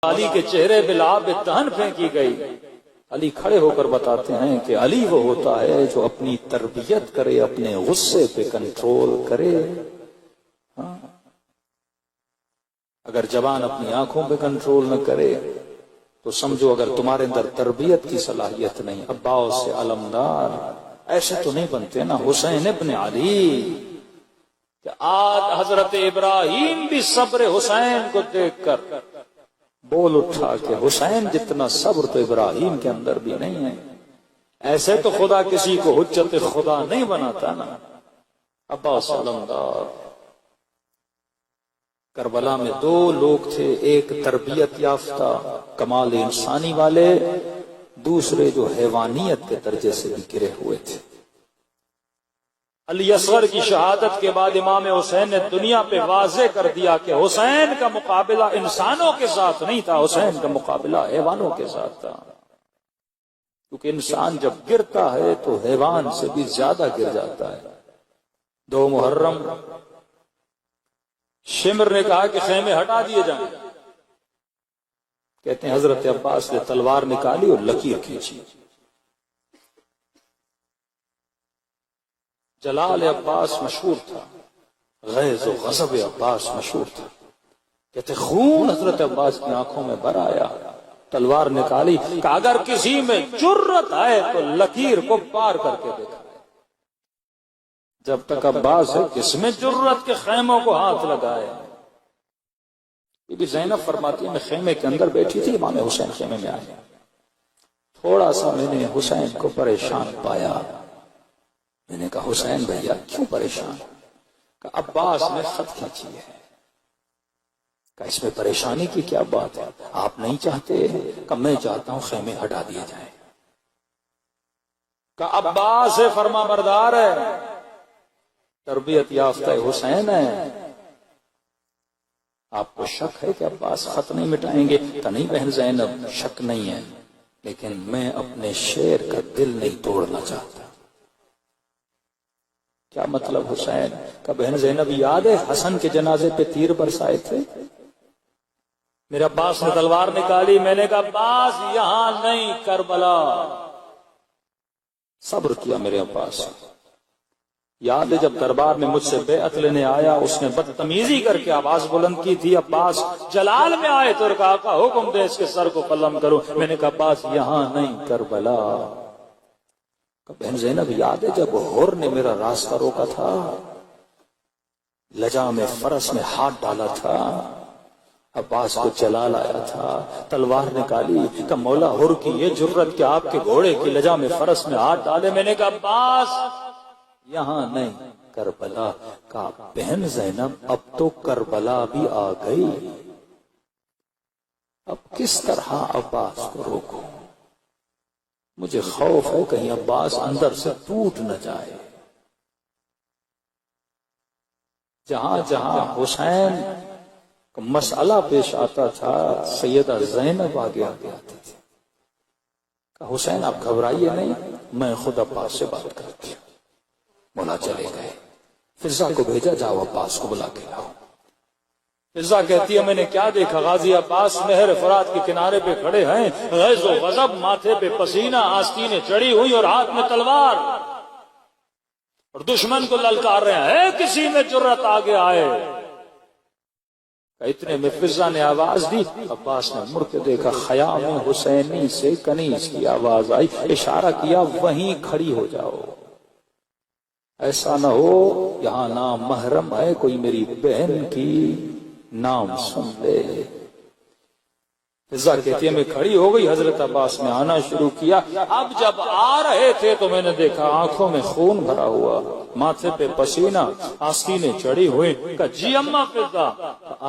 علی کے چہرے پہ لعاب دہن پھینکی گئی۔ علی کھڑے ہو کر بتاتے ہیں کہ علی وہ ہوتا ہے جو اپنی تربیت کرے، اپنے غصے پہ کنٹرول کرے۔ اگر زبان اپنی آنکھوں پہ کنٹرول نہ کرے تو سمجھو اگر تمہارے اندر تربیت کی صلاحیت نہیں۔ عباس سے علمدار ایسے تو نہیں بنتے نا۔ حسین ابن علی کہ آج حضرت ابراہیم بھی صبر حسین کو دیکھ کر بول اٹھا کہ حسین جتنا صبر تو ابراہیم کے اندر بھی نہیں ہے۔ ایسے تو خدا کسی کو حجت خدا نہیں بناتا نا۔ عباس علمدار۔ کربلا میں دو لوگ تھے، ایک تربیت یافتہ کمال انسانی والے، دوسرے جو حیوانیت کے درجے سے بھی گرے ہوئے تھے۔ علی اصغر کی شہادت کے بعد امام حسین نے دنیا پہ واضح کر دیا کہ حسین کا مقابلہ انسانوں کے ساتھ نہیں تھا، حسین کا مقابلہ حیوانوں کے ساتھ تھا۔ کیونکہ انسان جب گرتا ہے تو حیوان سے بھی زیادہ گر جاتا ہے۔ 2 محرم شمر نے کہا کہ خیمے ہٹا دیے جائیں۔ کہتے ہیں حضرت عباس نے تلوار نکالی اور لکیر کھینچی۔ جلال عباس مشہور تھا، غیظ و غضب عباس مشہور تھا۔ کہتے خون حضرت عباس کی آنکھوں میں بھر آیا، تلوار نکالی کہ اگر کسی میں جرت ہے تو لکیر کو پار کر کے دیکھا۔ جب تک عباس ہے کس میں جرت کے خیموں کو ہاتھ لگائے۔ بی بی زینب فرماتی ہے میں خیمے کے اندر بیٹھی تھی، امام حسین خیمے میں آئے، تھوڑا سا میں نے حسین کو پریشان پایا۔ میں نے کہا حسین بھیا کیوں پریشان؟ کہ عباس نے خط کھینچی ہے۔ کہ اس میں پریشانی کی کیا بات ہے؟ آپ نہیں چاہتے؟ کہ میں چاہتا ہوں خیمے ہٹا دیے جائیں۔ کہ عباس فرما بردار ہے، تربیت یافتہ حسین ہے، آپ کو شک ہے کہ عباس خط نہیں مٹائیں گے؟ کہ نہیں بہن زینب شک نہیں ہے، لیکن میں اپنے شیر کا دل نہیں توڑنا چاہتا۔ کیا مطلب حسین؟ کہ بہن زینب یاد ہے حسن کے جنازے پہ تیر برسائے تھے؟ میرے عباس نے تلوار نکالی، میں نے کہا عباس یہاں نہیں کربلا۔ صبر کیا میرے عباس۔ یاد ہے جب دربار میں مجھ سے بیعت لینے آیا اس نے بدتمیزی کر کے آواز بلند کی تھی، عباس جلال میں آئے تو کہا کہ حکم دے اس کے سر کو قلم کرو۔ میں نے کہا عباس یہاں نہیں کربلا۔ بہن زینب یاد ہے جب غور نے میرا راستہ روکا تھا، لجا میں فرس میں ہاتھ ڈالا تھا، عباس کو جلال آیا تھا، تلوار نکالی کہ مولا حر کی یہ جرت کہ آپ کے گھوڑے کی لجا میں فرس میں ہاتھ ڈالے۔ میں نے کہا عباس یہاں نہیں کربلا۔ کہا بہن زینب اب تو کربلا بھی آ گئی، اب کس طرح عباس کو روکو؟ مجھے خوف ہے کہیں عباس اندر سے ٹوٹ نہ جائے۔ جہاں جہاں حسین کو مسئلہ پیش آتا تھا سیدہ زینب آگے آتی تھی کہ حسین آپ گھبرائیے نہیں، میں خود عباس سے بات کرتی ہوں۔ مولا چلے گئے، فضا کو بھیجا جاؤ عباس کو بلا کے لاؤ۔ فضا کہتی ہے میں نے کیا دیکھا، غازی عباس نہر فرات کے کنارے پہ کھڑے ہیں، غیظ و غضب، ماتھے پہ پسینہ، آستینیں چڑھی ہوئی اور ہاتھ میں تلوار، اور دشمن کو للکار رہے ہیں کسی میں جرت آگے آئے۔ اتنے میں فضا نے آواز دی، عباس نے مڑ کے دیکھا، خیام حسینی سے کنیز کی آواز آئی، اشارہ کیا وہیں کھڑی ہو جاؤ، ایسا نہ ہو یہاں نام محرم ہے کوئی میری بہن کی نام سن لے۔ فضا کہتی ہے میں کھڑی ہو گئی، حضرت عباس نے آنا شروع کیا۔ اب جب آ رہے تھے تو میں نے دیکھا آنکھوں میں خون بھرا ہوا، ماتھے پہ پسینہ، آستینیں چڑھی ہوئی۔ کہ جی اماں فضا،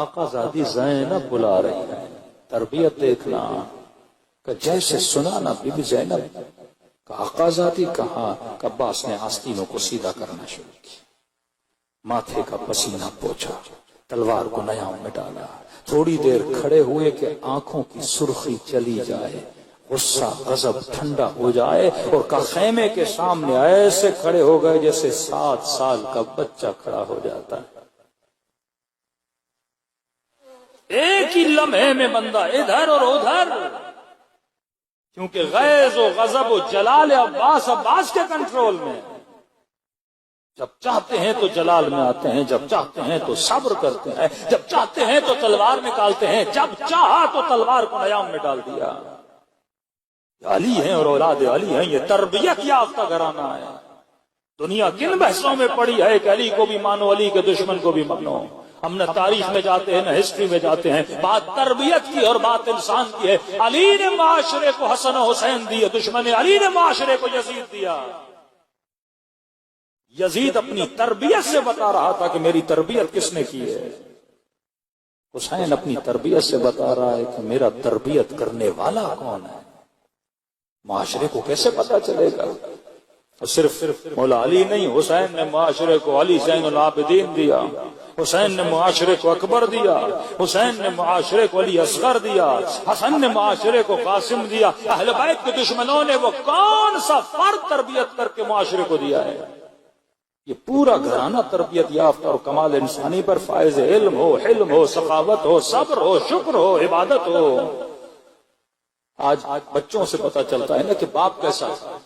آقا زادی زینب بلا رہی ہے، تربیت دیکھنا۔ کہ جیسے سنا نا بی بی زینب، کہ آقا زادی کہاں؟ کہ عباس نے آستینوں کو سیدھا کرنا شروع کیا، ماتھے کا پسینہ پوچھا، تلوار کو نیام میں ڈالا، تھوڑی دیر کھڑے ہوئے کہ آنکھوں کی سرخی چلی جائے، غصہ غضب ٹھنڈا ہو جائے، اور کا خیمے کے سامنے ایسے کھڑے ہو گئے جیسے 7 سال کا بچہ کھڑا ہو جاتا ہے۔ ایک ہی لمحے میں بندہ ادھر اور ادھر، کیونکہ غیظ و غضب و جلال عباس کے کنٹرول میں۔ جب چاہتے ہیں تو جلال میں آتے ہیں، جب چاہتے ہیں تو صبر کرتے ہیں، جب چاہتے ہیں تو تلوار نکالتے ہیں، جب چاہا تو تلوار کو نیام میں ڈال دیا۔ علی ہیں اور اولاد علی ہیں، یہ تربیت یافتہ گھرانہ ہے۔ دنیا کن بحثوں میں پڑی ہے کہ علی کو بھی مانو، علی کے دشمن کو بھی مانو۔ ہم نہ تاریخ میں جاتے ہیں نہ ہسٹری میں جاتے ہیں، بات تربیت کی اور بات انسان کی ہے۔ علی نے معاشرے کو حسن و حسین دیے، دشمن علی نے معاشرے کو یزید دیا۔ یزید اپنی تربیت سے بتا رہا تھا کہ میری تربیت کس نے کی ہے، حسین اپنی تربیت سے بتا رہا ہے کہ میرا تربیت کرنے والا کون ہے۔ معاشرے کو کیسے پتا چلے گا؟ اور صرف مولا علی نہیں، حسین نے معاشرے کو علی زین العابدین دیا، حسین نے معاشرے کو اکبر دیا، حسین نے معاشرے کو علی اصغر دیا، حسن نے معاشرے کو قاسم دیا۔ اہل بیت کے دشمنوں نے وہ کون سا فرد تربیت کر کے معاشرے کو دیا ہے؟ یہ پورا گھرانہ تربیت یافتہ اور کمال انسانی پر فائز علم ہو، حلم ہو، سخاوت ہو، صبر ہو، شکر ہو، عبادت ہو۔ آج بچوں سے پتا چلتا ہے نا کہ باپ کیسا تھا،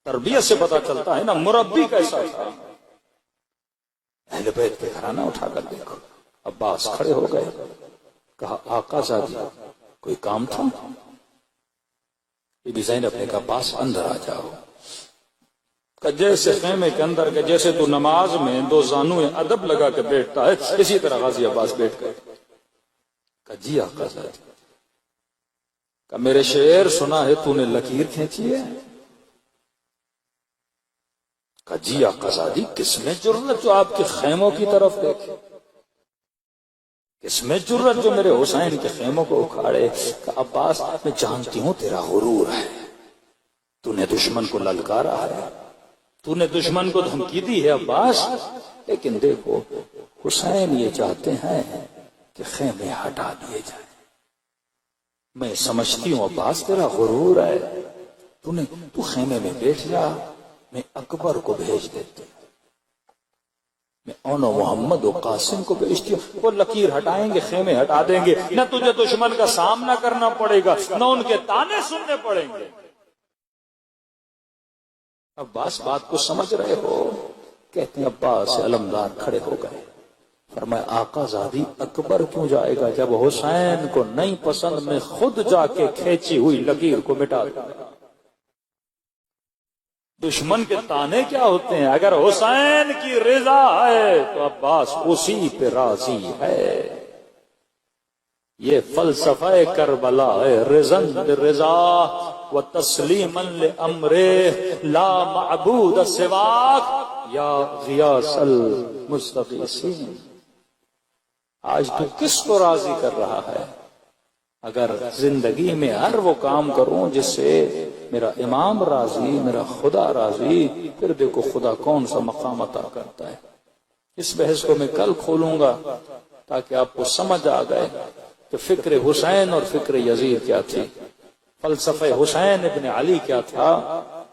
تربیت سے پتا چلتا ہے نا مربی کیسا تھا۔ اہل بیت کے گھرانہ اٹھا کر دیکھو۔ عباس کھڑے ہو گئے، کہا آقا زادی کوئی کام تھا؟ بی بی زینب نے کہا پاس اندر آ جاؤ۔ کہ جیسے خیمے کے اندر کہ جیسے تو نماز میں دو زانویں ادب لگا کے بیٹھتا ہے، اسی طرح غازی عباس بیٹھ گئے۔ کہ جی آقا زادی، کہ میرے شعر سنا ہے تو نے لکیر کھینچی ہے؟ کہ جی آقا زادی، کس میں جرأت جو آپ کے خیموں کی طرف دیکھے، کس میں جرأت جو میرے حسین کے خیموں کو اکھاڑے؟ کہ عباس میں جانتی ہوں تیرا غرور ہے، تو نے دشمن کو للکارا ہے، تو نے دشمن کو دھمکی دی ہے عباس، لیکن دیکھو حسین یہ چاہتے ہیں کہ خیمے ہٹا دیے جائیں۔ میں سمجھتی ہوں عباس تیرا غرور ہے، تو خیمے میں بیٹھ جا، میں اکبر کو بھیج دیتی ہوں، میں اون و محمد و قاسم کو بھیجتی ہوں، وہ لکیر ہٹائیں گے، خیمے ہٹا دیں گے، نہ تجھے دشمن کا سامنا کرنا پڑے گا نہ ان کے تانے سننے پڑیں گے۔ عباس بات کو سمجھ رہے ہو؟ کہتے ہیں عباس علمدار کھڑے ہو گئے، فرمایا آقا زادی اکبر کیوں جائے گا جب حسین کو نہیں پسند، میں خود جا کے کھینچی ہوئی لکیر کو مٹا دوں گا۔ دشمن کے تانے کیا ہوتے ہیں؟ اگر حسین کی رضا ہے تو عباس اسی پہ راضی ہے۔ یہ فلسفہ کربلا ہے، رضن بالرضا وتسلیما لامرہ لا معبود سواک یا غیاث المستغیثین۔ آج تو کس کو راضی کر رہا ہے؟ اگر زندگی میں ہر وہ کام کروں جس سے میرا امام راضی، میرا خدا راضی، پھر دیکھو خدا کون سا مقام عطا کرتا ہے۔ اس بحث کو میں کل کھولوں گا تاکہ آپ کو سمجھ آ گئے کہ فکر حسین اور فکر یزید کیا تھی، فلسفہ حسین ابن علی کیا تھا،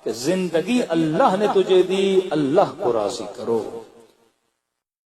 کہ زندگی اللہ نے تجھے دی، اللہ کو راضی کرو۔